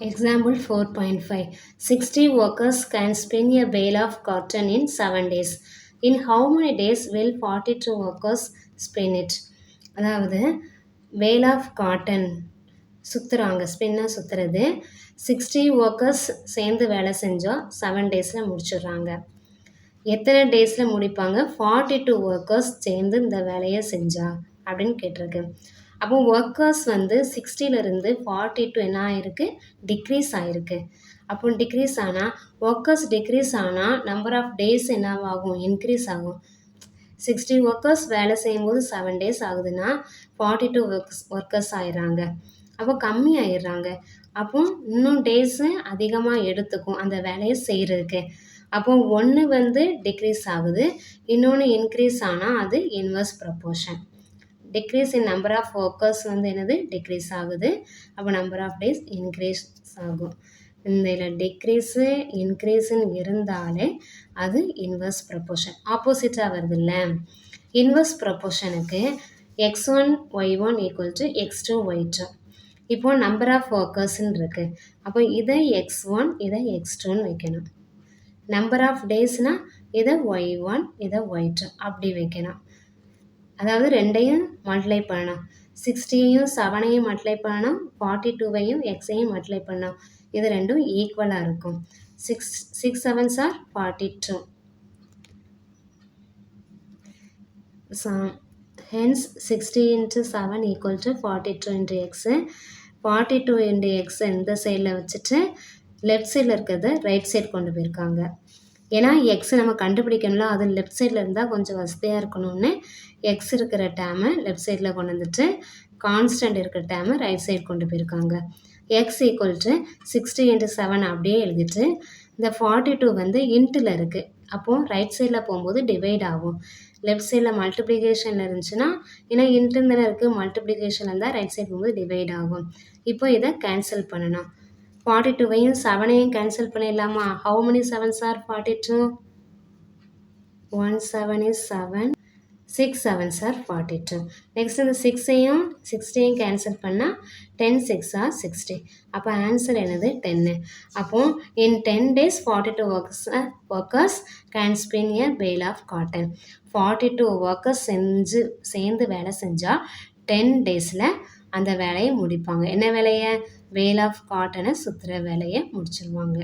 Example 4.5. 60 workers can spin a bale of cotton in 7 days. In how many days will 42 workers spin it? அதாவது bale of cotton சுற்றுறாங்க ஸ்பின்னை சுற்றுறது 60 workers சேர்ந்து வேலை செஞ்சால் 7 டேஸில் முடிச்சிடுறாங்க. எத்தனை டேஸில் முடிப்பாங்க? 42 ஒர்க்கர்ஸ் சேர்ந்து இந்த வேலையை செஞ்சா அப்படின்னு கேட்டிருக்கு. அப்போ ஒர்க்கர்ஸ் வந்து 60லேருந்து 42 என்ன ஆயிருக்கு? டிக்ரீஸ் ஆயிருக்கு. அப்போ டிக்ரீஸ் ஆனால் ஒர்க்கர்ஸ் டிக்ரீஸ் ஆனால் நம்பர் ஆஃப் டேஸ் என்னவாகும்? இன்க்ரீஸ் ஆகும். 60 ஒர்க்கர்ஸ் வேலை செய்யும்போது 7 டேஸ் ஆகுதுன்னா 42 ஒர்க்கர்ஸ் ஆயிடுறாங்க. அப்போ கம்மி ஆயிடுறாங்க. அப்போ இன்னும் டேஸு அதிகமாக எடுத்துக்கும் அந்த வேலையை செய்கிறதுக்கு. அப்போ ஒன்று வந்து டிக்ரீஸ் ஆகுது, இன்னொன்று இன்க்ரீஸ் ஆனால் அது inverse proportion. Decrease in number of workers வந்து என்னது? டிக்ரீஸ் ஆகுது. அப்போ நம்பர் ஆஃப் டேஸ் இன்க்ரீஸ் ஆகும். இந்த இதில் டிக்ரீஸு இன்க்ரீஸுன்னு இருந்தாலே அது இன்வர்ஸ் ப்ரப்போர்ஷன். ஆப்போசிட்டாக வருது இல்லை? இன்வர்ஸ் ப்ரப்போர்ஷனுக்கு x1 y1 equal to x2 y2. இப்போ நம்பர் ஆஃப் ஒர்க்கர்ஸ்ன்னு இருக்குது. அப்போ இதை x1 இதை x2ன்னு வைக்கணும். நம்பர் ஆஃப் டேஸ்னால் இதை y1 இதை y2 அப்படி வைக்கணும். அதாவது ரெண்டையும் மல்டிப்ளை பண்ணணும். 60யும் 7ஐயும் மல்டிப்ளை பண்ணணும், 42வையும் எக்ஸையும் மல்டிப்ளை பண்ணணும். இது ரெண்டும் ஈக்குவலாக இருக்கும். 6 7s are 42. Hence 60 into 7 equal to 42 into x. 42 into x இந்த சைடில் வச்சுட்டு லெஃப்ட் சைடில் இருக்கிறத ரைட் சைடு கொண்டு போயிருக்காங்க. ஏன்னா எக்ஸ் நம்ம கண்டுபிடிக்கணும்ல, அது லெஃப்ட் சைடில் இருந்தால் கொஞ்சம் வசதியாக இருக்கணும்னு எக்ஸ் இருக்கிற டேமை லெஃப்ட் சைடில் கொண்டு வந்துட்டு கான்ஸ்டன்ட் இருக்கிற டேமை ரைட் சைடு கொண்டு போயிருக்காங்க. எக்ஸ் ஈக்குவல் டு 60 into 7 அப்படியே எழுதிட்டு இந்த 42 வந்து இன்ட்டில் இருக்குது. அப்போது ரைட் சைடில் போகும்போது டிவைட் ஆகும். லெஃப்ட் சைடில் மல்டிப்ளிகேஷனில் இருந்துச்சுன்னா ஏன்னா இன்ட்டுன்னு தானே இருக்குது, மல்டிப்ளிகேஷன் இருந்தால் ரைட் சைடு போகும்போது டிவைட் ஆகும். இப்போ இதை கேன்சல் பண்ணணும். 42வையும் 7ஐயும் கேன்சல் பண்ணிடலாமா? How many 7s are 42? 1 7 is 7. 6 7s are 42. Next இந்த 6ஐயும் 60ஐயும் கேன்சல் பண்ணால் 10 6 are 60. அப்போ ஆன்சர் என்னது? 10. அப்போ in 10 days 42 workers can spin a bale of cotton. 42 workers சேர்ந்து வேலை செஞ்சால் 10 டேஸில் அந்த வேலையை முடிப்பாங்க. என்ன வேலையை? வேல் ஆஃப் காட்டனை சுற்றுற வேலையை முடிச்சிருவாங்க.